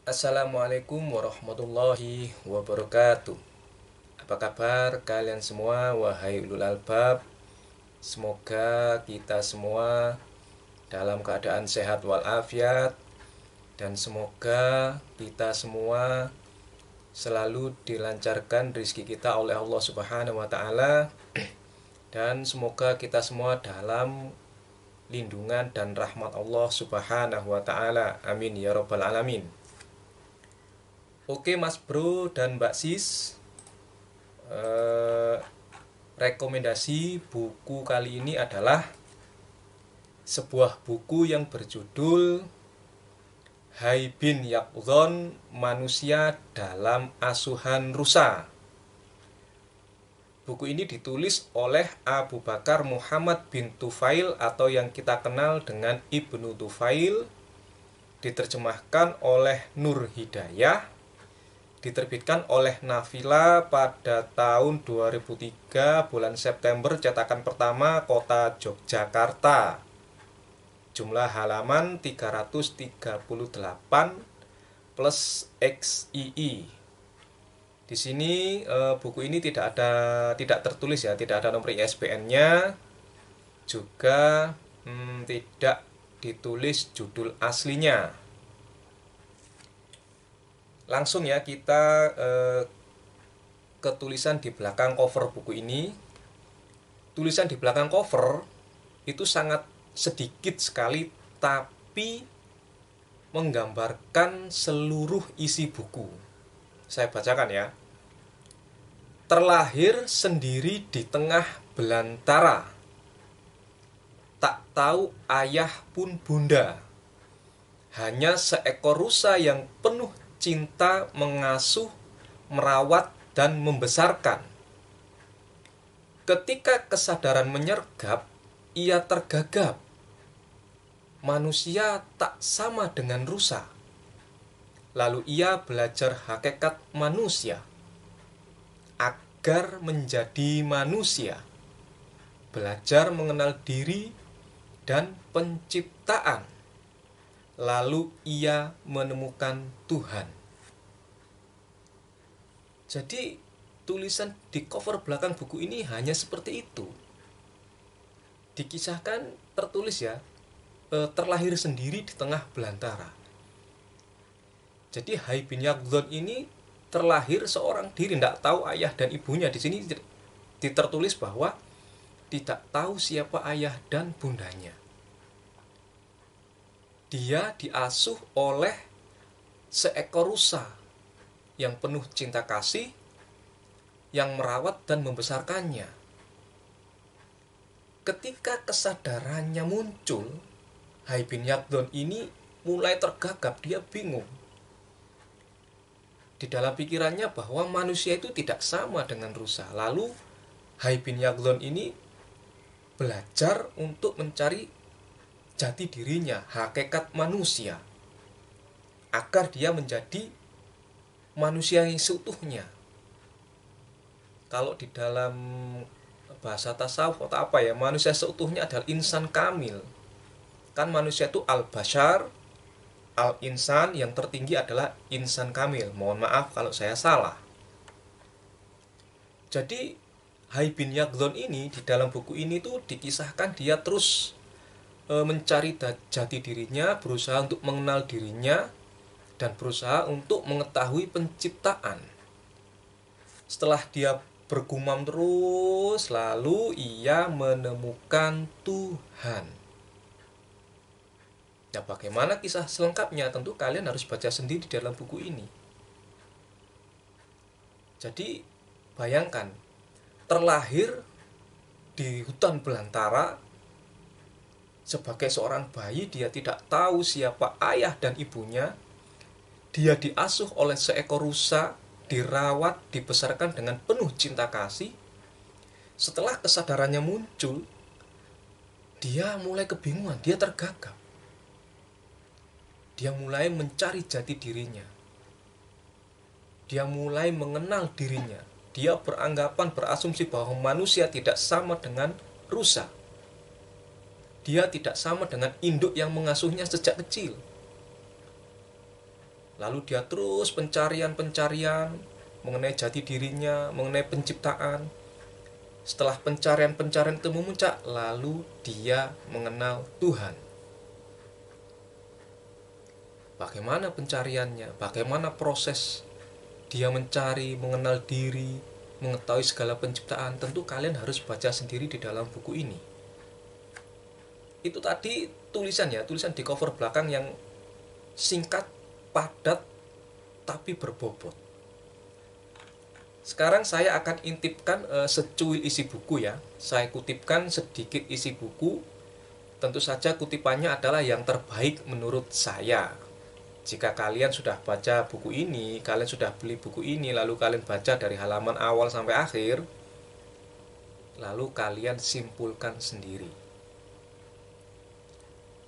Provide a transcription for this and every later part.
Assalamualaikum warahmatullahi wabarakatuh. Apa kabar kalian semua, wahai ulul albab? Semoga kita semua dalam keadaan sehat walafiat, dan semoga kita semua selalu dilancarkan rezeki kita oleh Allah Subhanahu wa taala, dan semoga kita semua dalam lindungan dan rahmat Allah Subhanahu wa taala. Amin ya rabbal alamin. Oke Mas Bro dan Mbak Sis, rekomendasi buku kali ini adalah sebuah buku yang berjudul Hai bin Yaqdhan, Manusia dalam Asuhan Rusa. Buku ini ditulis oleh Abu Bakar Muhammad bin Tufail atau yang kita kenal dengan Ibnu Tufail, diterjemahkan oleh Nur Hidayah, diterbitkan oleh Nafila pada tahun 2003 bulan September, cetakan pertama kota Yogyakarta. Jumlah halaman 338 plus XII. Di sini buku ini tidak tertulis ya, tidak ada nomor ISBN-nya, juga tidak ditulis judul aslinya. Langsung ya kita ke tulisan di belakang cover buku ini. Tulisan di belakang cover itu sangat sedikit sekali, tapi menggambarkan seluruh isi buku. Saya bacakan ya. Terlahir sendiri di tengah belantara, tak tahu ayah pun bunda, hanya seekor rusa yang penuh cinta mengasuh, merawat, dan membesarkan. Ketika kesadaran menyergap, ia tergagap. Manusia tak sama dengan rusa. Lalu ia belajar hakikat manusia agar menjadi manusia, belajar mengenal diri dan penciptaan. Lalu ia menemukan Tuhan. Jadi tulisan di cover belakang buku ini hanya seperti itu. Dikisahkan, tertulis ya, terlahir sendiri di tengah belantara. Jadi Hai bin Yaqdhan ini terlahir seorang diri, tidak tahu ayah dan ibunya. Di sini ditertulis bahwa tidak tahu siapa ayah dan bundanya. Dia diasuh oleh seekor rusa yang penuh cinta kasih, yang merawat dan membesarkannya. Ketika kesadarannya muncul, Hai bin Yaqdhan ini mulai tergagap, dia bingung. Di dalam pikirannya bahwa manusia itu tidak sama dengan rusa. Lalu Hai bin Yaqdhan ini belajar untuk mencari jati dirinya, hakikat manusia, agar dia menjadi manusia yang seutuhnya. Kalau di dalam bahasa tasawuf atau apa ya, manusia seutuhnya adalah insan kamil. Kan manusia itu al-bashar, al-insan, yang tertinggi adalah insan kamil. Mohon maaf kalau saya salah. Jadi Hai bin Yaqdhan ini di dalam buku ini tuh dikisahkan dia terus mencari jati dirinya, berusaha untuk mengenal dirinya, dan berusaha untuk mengetahui penciptaan. Setelah dia bergumam terus, lalu ia menemukan Tuhan. Nah, bagaimana kisah selengkapnya? Tentu kalian harus baca sendiri di dalam buku ini. Jadi, bayangkan, terlahir di hutan belantara, sebagai seorang bayi, dia tidak tahu siapa ayah dan ibunya. Dia diasuh oleh seekor rusa, dirawat, dibesarkan dengan penuh cinta kasih. Setelah kesadarannya muncul, dia mulai kebingungan, dia tergagap. Dia mulai mencari jati dirinya. Dia mulai mengenal dirinya. Dia beranggapan, berasumsi bahwa manusia tidak sama dengan rusa. Dia tidak sama dengan induk yang mengasuhnya sejak kecil. Lalu dia terus pencarian-pencarian mengenai jati dirinya, mengenai penciptaan. Setelah pencarian-pencarian itu memuncak, lalu dia mengenal Tuhan. Bagaimana pencariannya? Bagaimana proses dia mencari, mengenal diri, mengetahui segala penciptaan? Tentu kalian harus baca sendiri di dalam buku ini. Itu tadi tulisan di cover belakang yang singkat, padat, tapi berbobot. Sekarang saya akan intipkan secuil isi buku ya. Saya kutipkan sedikit isi buku. Tentu saja kutipannya adalah yang terbaik menurut saya. Jika kalian sudah baca buku ini, kalian sudah beli buku ini, lalu kalian baca dari halaman awal sampai akhir, lalu kalian simpulkan sendiri.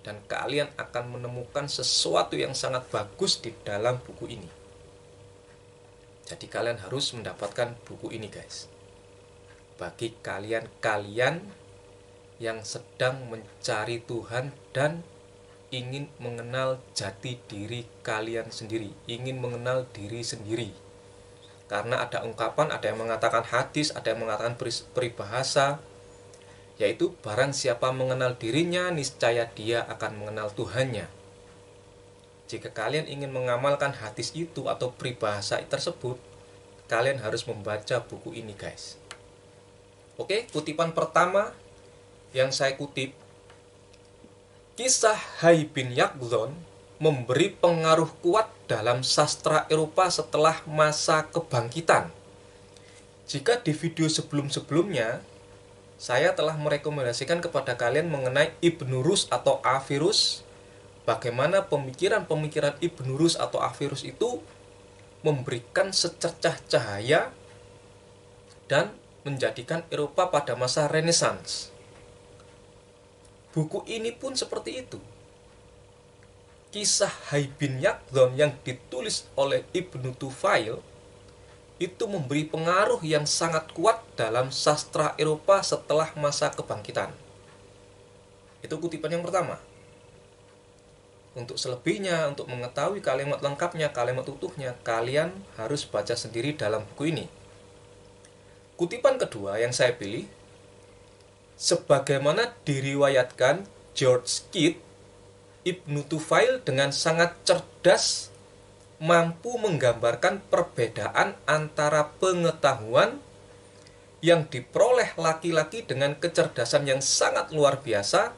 Dan kalian akan menemukan sesuatu yang sangat bagus di dalam buku ini. Jadi kalian harus mendapatkan buku ini, guys. Bagi kalian yang sedang mencari Tuhan dan ingin mengenal jati diri kalian sendiri, ingin mengenal diri sendiri. Karena ada ungkapan, ada yang mengatakan hadis, ada yang mengatakan peribahasa, yaitu barang siapa mengenal dirinya, niscaya dia akan mengenal Tuhannya. Jika kalian ingin mengamalkan hadis itu atau peribahasa tersebut, kalian harus membaca buku ini, guys. Oke, kutipan pertama yang saya kutip, kisah Hai bin Yaqdhan memberi pengaruh kuat dalam sastra Eropa setelah masa kebangkitan. Jika di video sebelum-sebelumnya saya telah merekomendasikan kepada kalian mengenai Ibnu Rushd atau Averroes, bagaimana pemikiran-pemikiran Ibnu Rushd atau Averroes itu memberikan secercah cahaya dan menjadikan Eropa pada masa Renaissance. Buku ini pun seperti itu. Kisah Hai bin Yaqdhan yang ditulis oleh Ibnu Tufail itu memberi pengaruh yang sangat kuat dalam sastra Eropa setelah masa kebangkitan. Itu kutipan yang pertama. Untuk selebihnya, untuk mengetahui kalimat lengkapnya, kalimat utuhnya, kalian harus baca sendiri dalam buku ini. Kutipan kedua yang saya pilih, sebagaimana diriwayatkan George Kidd, Ibnu Tufail dengan sangat cerdas mampu menggambarkan perbedaan antara pengetahuan yang diperoleh laki-laki dengan kecerdasan yang sangat luar biasa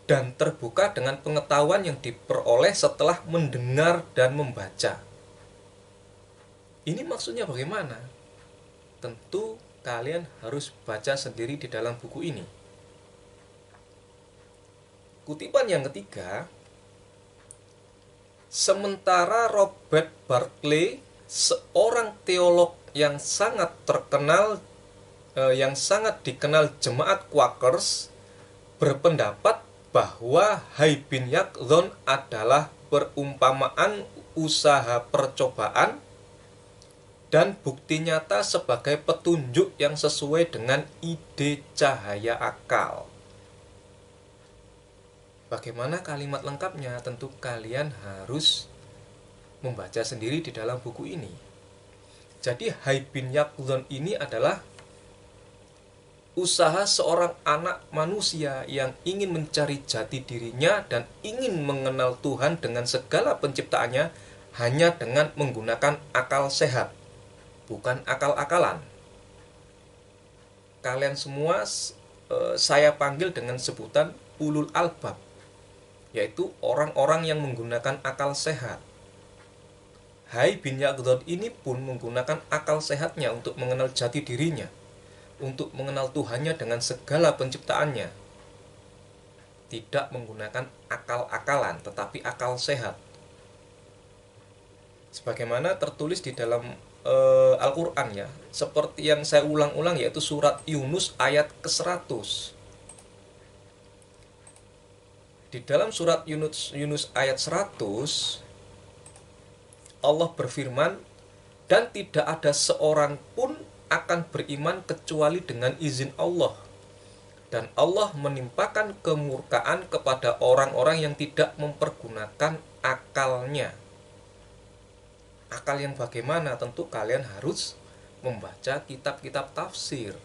dan terbuka dengan pengetahuan yang diperoleh setelah mendengar dan membaca. Ini maksudnya bagaimana? Tentu kalian harus baca sendiri di dalam buku ini. Kutipan yang ketiga, sementara Robert Barclay, seorang teolog yang sangat terkenal, yang sangat dikenal jemaat Quakers, berpendapat bahwa Hai bin Yaqdhan adalah perumpamaan usaha percobaan dan bukti nyata sebagai petunjuk yang sesuai dengan ide cahaya akal. Bagaimana kalimat lengkapnya? Tentu kalian harus membaca sendiri di dalam buku ini. Jadi Hai bin Yaqdhan ini adalah usaha seorang anak manusia yang ingin mencari jati dirinya dan ingin mengenal Tuhan dengan segala penciptaannya hanya dengan menggunakan akal sehat, bukan akal-akalan. Kalian semua saya panggil dengan sebutan ulul albab, yaitu orang-orang yang menggunakan akal sehat. Hai bin Yaqdhan ini pun menggunakan akal sehatnya untuk mengenal jati dirinya, untuk mengenal Tuhannya dengan segala penciptaannya. Tidak menggunakan akal-akalan, tetapi akal sehat. Sebagaimana tertulis di dalam Al-Quran ya, seperti yang saya ulang-ulang, yaitu surat Yunus ayat ke-100. Di dalam surat Yunus ayat 100, Allah berfirman, dan tidak ada seorang pun akan beriman kecuali dengan izin Allah. Dan Allah menimpakan kemurkaan kepada orang-orang yang tidak mempergunakan akalnya. Akal yang bagaimana? Tentu kalian harus membaca kitab-kitab tafsir.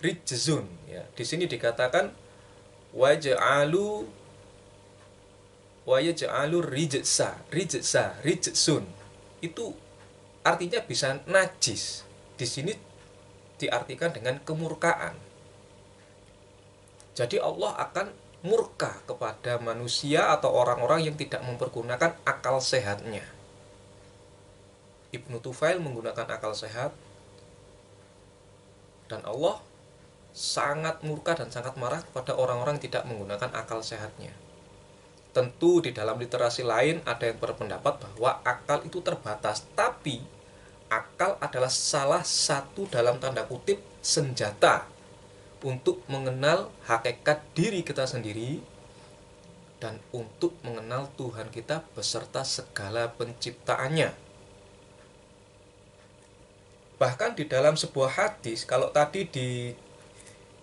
Rijzun, ya. Di sini dikatakan waj'alu rijzun. Itu artinya bisa najis. Di sini diartikan dengan kemurkaan. Jadi Allah akan murka kepada manusia atau orang-orang yang tidak mempergunakan akal sehatnya. Ibnu Tufail menggunakan akal sehat, dan Allah sangat murka dan sangat marah kepada orang-orang yang tidak menggunakan akal sehatnya. Tentu di dalam literasi lain ada yang berpendapat bahwa akal itu terbatas, tapi akal adalah salah satu dalam tanda kutip senjata untuk mengenal hakikat diri kita sendiri dan untuk mengenal Tuhan kita beserta segala penciptaannya. Bahkan di dalam sebuah hadis, kalau tadi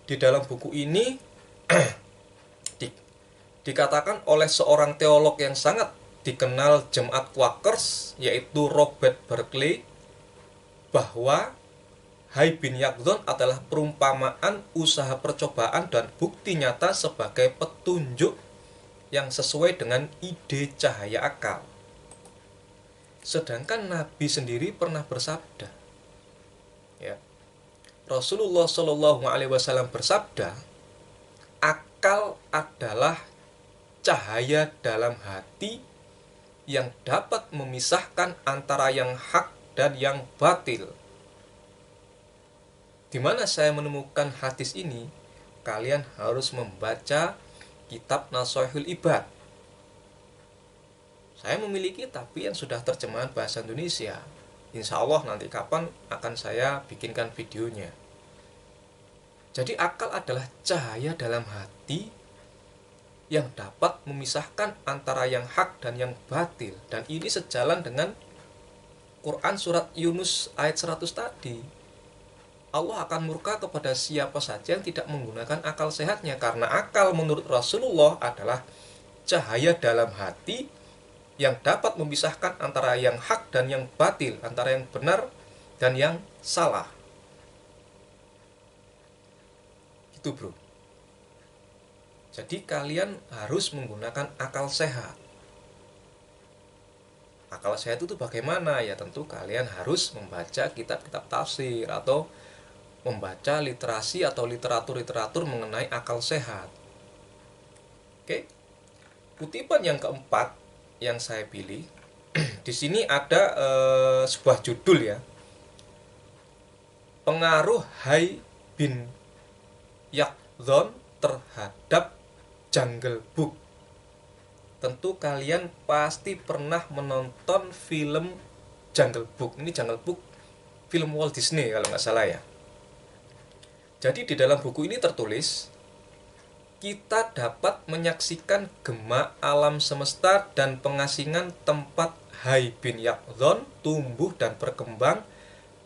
di dalam buku ini dikatakan oleh seorang teolog yang sangat dikenal jemaat Quakers, yaitu Robert Berkeley, bahwa Hai bin Yaqdhan adalah perumpamaan usaha percobaan dan bukti nyata sebagai petunjuk yang sesuai dengan ide cahaya akal. Sedangkan Nabi sendiri pernah bersabda, ya, Rasulullah Shallallahu Alaihi Wasallam bersabda, akal adalah cahaya dalam hati yang dapat memisahkan antara yang hak dan yang batil. Di mana saya menemukan hadis ini? Kalian harus membaca kitab Nashihul Ibad. Saya memiliki tapi yang sudah terjemahan bahasa Indonesia. Insya Allah nanti kapan akan saya bikinkan videonya. Jadi akal adalah cahaya dalam hati yang dapat memisahkan antara yang hak dan yang batil. Dan ini sejalan dengan Quran surat Yunus ayat 100 tadi. Allah akan murka kepada siapa saja yang tidak menggunakan akal sehatnya, karena akal menurut Rasulullah adalah cahaya dalam hati yang dapat memisahkan antara yang hak dan yang batil, antara yang benar dan yang salah. Itu bro. Jadi kalian harus menggunakan akal sehat. Akal sehat itu bagaimana? Ya tentu kalian harus membaca kitab-kitab tafsir atau membaca literasi atau literatur-literatur mengenai akal sehat. Oke. Kutipan yang keempat yang saya pilih di sini ada sebuah judul, ya. Pengaruh Hai bin Yaqdhan terhadap Jungle Book. Tentu kalian pasti pernah menonton film Jungle Book. Ini Jungle Book film Walt Disney kalau nggak salah, ya. Jadi di dalam buku ini tertulis, kita dapat menyaksikan gema alam semesta dan pengasingan tempat Hai bin Yaqdhan tumbuh dan berkembang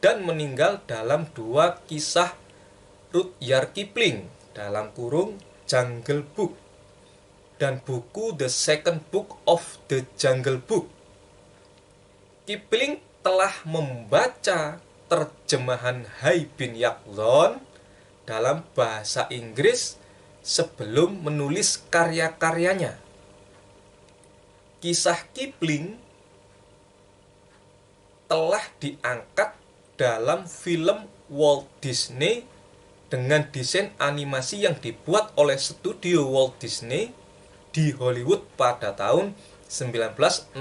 dan meninggal dalam dua kisah Rudyard Kipling dalam kurung Jungle Book dan buku The Second Book of the Jungle Book. Kipling telah membaca terjemahan Hai bin Yaqdhan dalam bahasa Inggris sebelum menulis karya-karyanya. Kisah Kipling telah diangkat dalam film Walt Disney dengan desain animasi yang dibuat oleh studio Walt Disney di Hollywood pada tahun 1966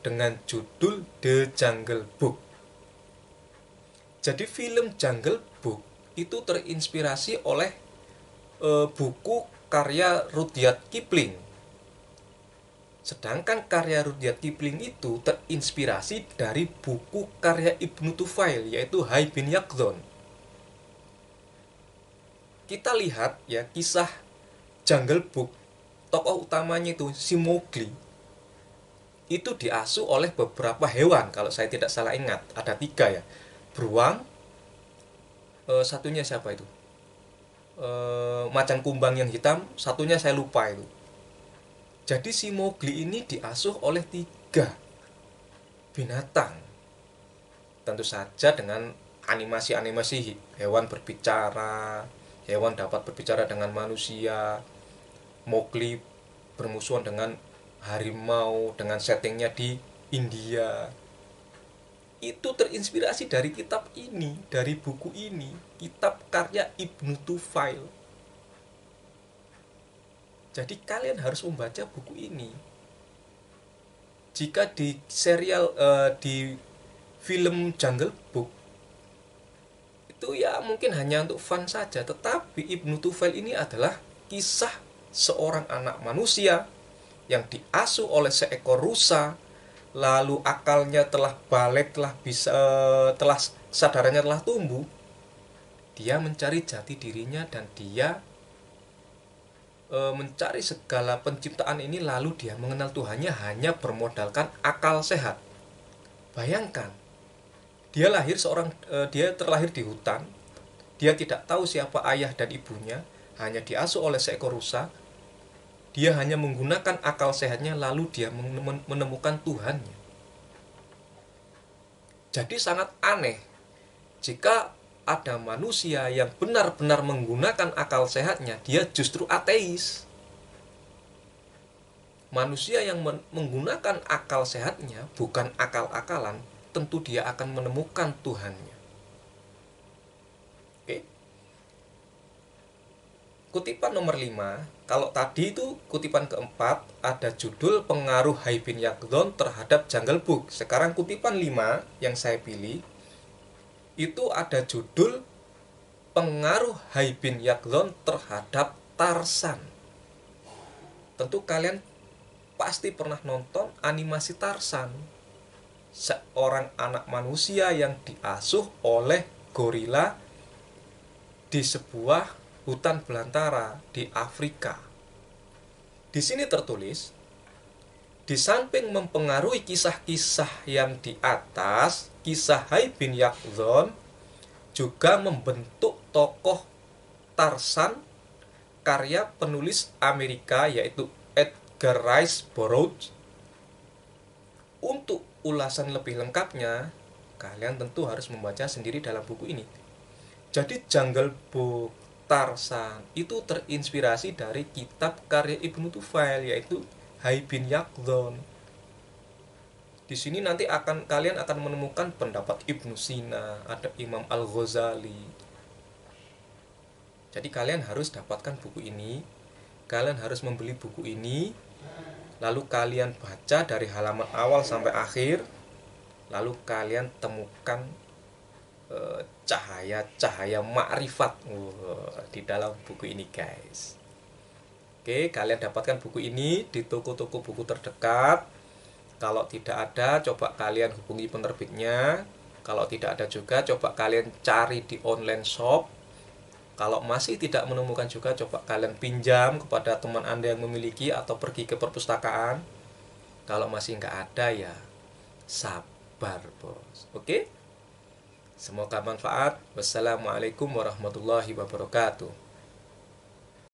dengan judul The Jungle Book. Jadi film Jungle Book itu terinspirasi oleh buku karya Rudyard Kipling. Sedangkan karya Rudyard Kipling itu terinspirasi dari buku karya Ibnu Tufail, yaitu Hai bin Yaqdhan. Kita lihat, ya, kisah Jungle Book, tokoh utamanya itu si Mowgli. Itu diasuh oleh beberapa hewan, kalau saya tidak salah ingat. Ada 3, ya. Beruang, satunya siapa itu? Macan kumbang yang hitam, satunya saya lupa itu. Jadi si Mowgli ini diasuh oleh tiga binatang. Tentu saja dengan animasi-animasi hewan berbicara, hewan dapat berbicara dengan manusia, Mowgli bermusuhan dengan harimau dengan settingnya di India. Itu terinspirasi dari kitab ini, dari buku ini, kitab karya Ibnu Tufail. Jadi kalian harus membaca buku ini. Jika di serial di film Jungle Book itu ya mungkin hanya untuk fun saja, tetapi Ibnu Tufail ini adalah kisah seorang anak manusia yang diasuh oleh seekor rusa, lalu akalnya telah balik, telah kesadarannya telah tumbuh. Dia mencari jati dirinya dan dia mencari segala penciptaan ini, lalu dia mengenal Tuhannya hanya bermodalkan akal sehat. Bayangkan, dia terlahir di hutan, dia tidak tahu siapa ayah dan ibunya, hanya diasuh oleh seekor rusa. Dia hanya menggunakan akal sehatnya, lalu dia menemukan Tuhannya. Jadi sangat aneh jika ada manusia yang benar-benar menggunakan akal sehatnya, dia justru ateis. Manusia yang menggunakan akal sehatnya, bukan akal-akalan, tentu dia akan menemukan Tuhannya. Oke. Kutipan nomor 5, kalau tadi itu kutipan keempat ada judul pengaruh Hai bin Yaqdhan terhadap Jungle Book. Sekarang kutipan 5 yang saya pilih itu ada judul pengaruh Hai bin Yaqdhan terhadap Tarzan. Tentu kalian pasti pernah nonton animasi Tarzan. Seorang anak manusia yang diasuh oleh gorila di sebuah hutan belantara di Afrika. Di sini tertulis, di samping mempengaruhi kisah-kisah yang di atas, kisah Hai bin Yaqdhan juga membentuk tokoh Tarzan karya penulis Amerika yaitu Edgar Rice Burroughs. Untuk ulasan lebih lengkapnya, kalian tentu harus membaca sendiri dalam buku ini. Jadi Jungle Book, Tarzan itu terinspirasi dari kitab karya Ibnu Tufail yaitu Hai bin Yaqdhan. Di sini nanti kalian akan menemukan pendapat Ibnu Sina, ada Imam Al-Ghazali. Jadi kalian harus dapatkan buku ini, kalian harus membeli buku ini, lalu kalian baca dari halaman awal sampai akhir, lalu kalian temukan cahaya-cahaya makrifat di dalam buku ini, guys. Oke, kalian dapatkan buku ini di toko-toko buku terdekat. Kalau tidak ada, coba kalian hubungi penerbitnya. Kalau tidak ada juga, coba kalian cari di online shop. Kalau masih tidak menemukan juga, coba kalian pinjam kepada teman Anda yang memiliki atau pergi ke perpustakaan. Kalau masih nggak ada ya sabar, bos. Oke? Semoga manfaat. Wassalamualaikum warahmatullahi wabarakatuh.